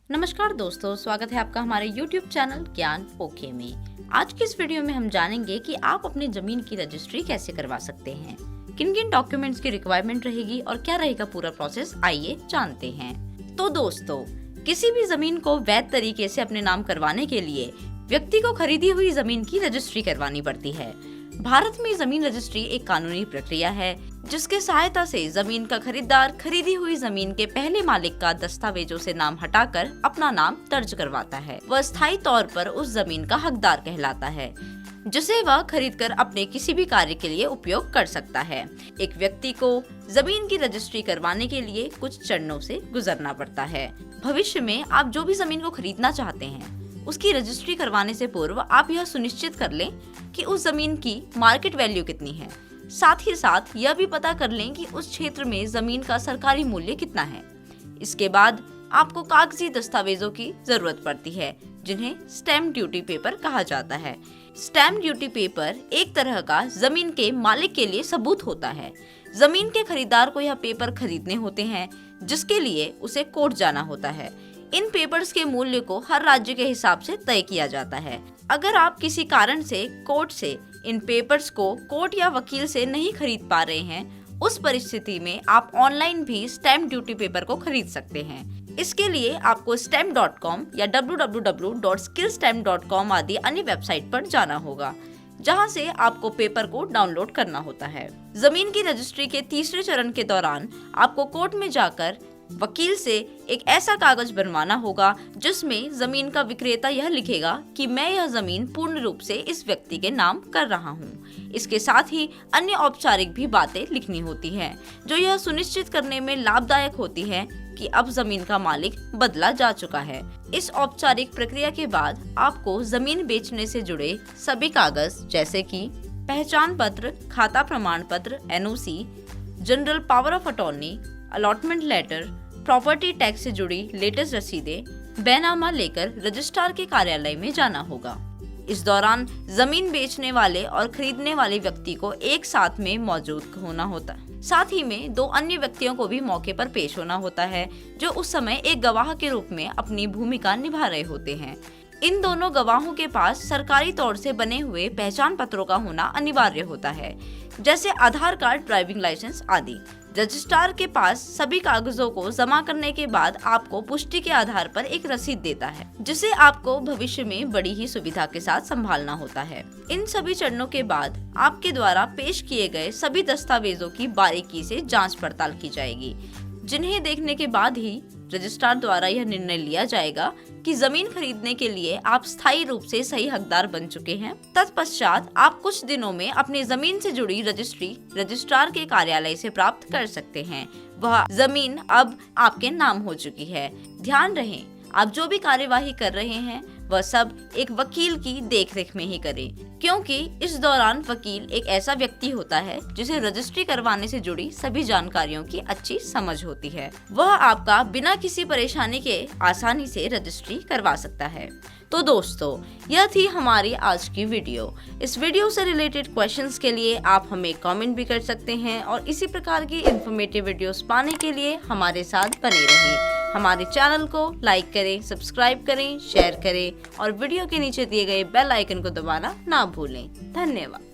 नमस्कार दोस्तों, स्वागत है आपका हमारे YouTube चैनल ज्ञान ओके में। आज की इस वीडियो में हम जानेंगे कि आप अपनी जमीन की रजिस्ट्री कैसे करवा सकते हैं, किन किन डॉक्यूमेंट्स की रिक्वायरमेंट रहेगी और क्या रहेगा पूरा प्रोसेस, आइए जानते हैं। तो दोस्तों, किसी भी जमीन को वैध तरीके से अपने नाम करवाने के लिए व्यक्ति को खरीदी हुई जमीन की रजिस्ट्री करवानी पड़ती है। भारत में जमीन रजिस्ट्री एक कानूनी प्रक्रिया है जिसके सहायता से जमीन का खरीदार खरीदी हुई जमीन के पहले मालिक का दस्तावेजों से नाम हटाकर अपना नाम दर्ज करवाता है। वह स्थायी तौर पर उस जमीन का हकदार कहलाता है जिसे वह खरीदकर अपने किसी भी कार्य के लिए उपयोग कर सकता है। एक व्यक्ति को जमीन की रजिस्ट्री करवाने के लिए कुछ चरणों से गुजरना पड़ता है। भविष्य में आप जो भी जमीन को खरीदना चाहते हैं उसकी रजिस्ट्री करवाने से पूर्व आप यह सुनिश्चित कर लें कि उस जमीन की मार्केट वैल्यू कितनी है। साथ ही साथ यह भी पता कर लें कि उस क्षेत्र में जमीन का सरकारी मूल्य कितना है। इसके बाद आपको कागजी दस्तावेजों की जरूरत पड़ती है जिन्हें स्टैम्प ड्यूटी पेपर कहा जाता है। स्टैम्प ड्यूटी पेपर एक तरह का जमीन के मालिक के लिए सबूत होता है। जमीन के खरीदार को यह पेपर खरीदने होते हैं जिसके लिए उसे कोर्ट जाना होता है। इन पेपर्स के मूल्य को हर राज्य के हिसाब से तय किया जाता है। अगर आप किसी कारण से कोर्ट से इन पेपर्स को कोर्ट या वकील से नहीं खरीद पा रहे हैं, उस परिस्थिति में आप ऑनलाइन भी स्टैम्प ड्यूटी पेपर को खरीद सकते हैं। इसके लिए आपको stamp.com या www.skillstamp.com आदि अन्य वेबसाइट पर जाना होगा जहां से आपको पेपर को डाउनलोड करना होता है। जमीन की रजिस्ट्री के तीसरे चरण के दौरान आपको कोर्ट में जाकर वकील से एक ऐसा कागज बनवाना होगा जिसमें जमीन का विक्रेता यह लिखेगा कि मैं यह जमीन पूर्ण रूप से इस व्यक्ति के नाम कर रहा हूँ। इसके साथ ही अन्य औपचारिक भी बातें लिखनी होती हैं जो यह सुनिश्चित करने में लाभदायक होती है कि अब जमीन का मालिक बदला जा चुका है। इस औपचारिक प्रक्रिया के बाद आपको जमीन बेचने से जुड़े सभी कागज जैसे कि पहचान पत्र, खाता प्रमाण पत्र, NOC, general power of attorney, allotment letter, property tax से जुड़ी लेटेस्ट रसीदें, बैनामा लेकर रजिस्ट्रार के कार्यालय में जाना होगा। इस दौरान जमीन बेचने वाले और खरीदने वाले व्यक्ति को एक साथ में मौजूद होना होता है। साथ ही में दो अन्य व्यक्तियों को भी मौके पर पेश होना होता है जो उस समय एक गवाह के रूप में अपनी भूमिका निभा रहे होते हैं। इन दोनों गवाहों के पास सरकारी तौर से बने हुए पहचान पत्रों का होना अनिवार्य होता है जैसे आधार कार्ड, ड्राइविंग लाइसेंस आदि। रजिस्ट्रार के पास सभी कागजों को जमा करने के बाद आपको पुष्टि के आधार पर एक रसीद देता है जिसे आपको भविष्य में बड़ी ही सुविधा के साथ संभालना होता है। इन सभी चरणों के बाद आपके द्वारा पेश किए गए सभी दस्तावेजों की बारीकी से जांच पड़ताल की जाएगी जिन्हें देखने के बाद ही रजिस्ट्रार द्वारा यह निर्णय लिया जाएगा कि जमीन खरीदने के लिए आप स्थायी रूप से सही हकदार बन चुके हैं। तत्पश्चात आप कुछ दिनों में अपनी जमीन से जुड़ी रजिस्ट्री रजिस्ट्रार के कार्यालय से प्राप्त कर सकते हैं। वह जमीन अब आपके नाम हो चुकी है। ध्यान रहे, आप जो भी कार्यवाही कर रहे हैं वह सब एक वकील की देखरेख में ही करें, क्योंकि इस दौरान वकील एक ऐसा व्यक्ति होता है जिसे रजिस्ट्री करवाने से जुड़ी सभी जानकारियों की अच्छी समझ होती है। वह आपका बिना किसी परेशानी के आसानी से रजिस्ट्री करवा सकता है। तो दोस्तों, यह थी हमारी आज की वीडियो। इस वीडियो से रिलेटेड क्वेश्चंस के लिए आप हमें कमेंट भी कर सकते हैं और इसी प्रकार की इन्फॉर्मेटिव वीडियोस पाने के लिए हमारे साथ बने रहें। हमारे चैनल को लाइक करें, सब्सक्राइब करें, शेयर करें और वीडियो के नीचे दिए गए बेल आइकन को दबाना ना भूलें। धन्यवाद।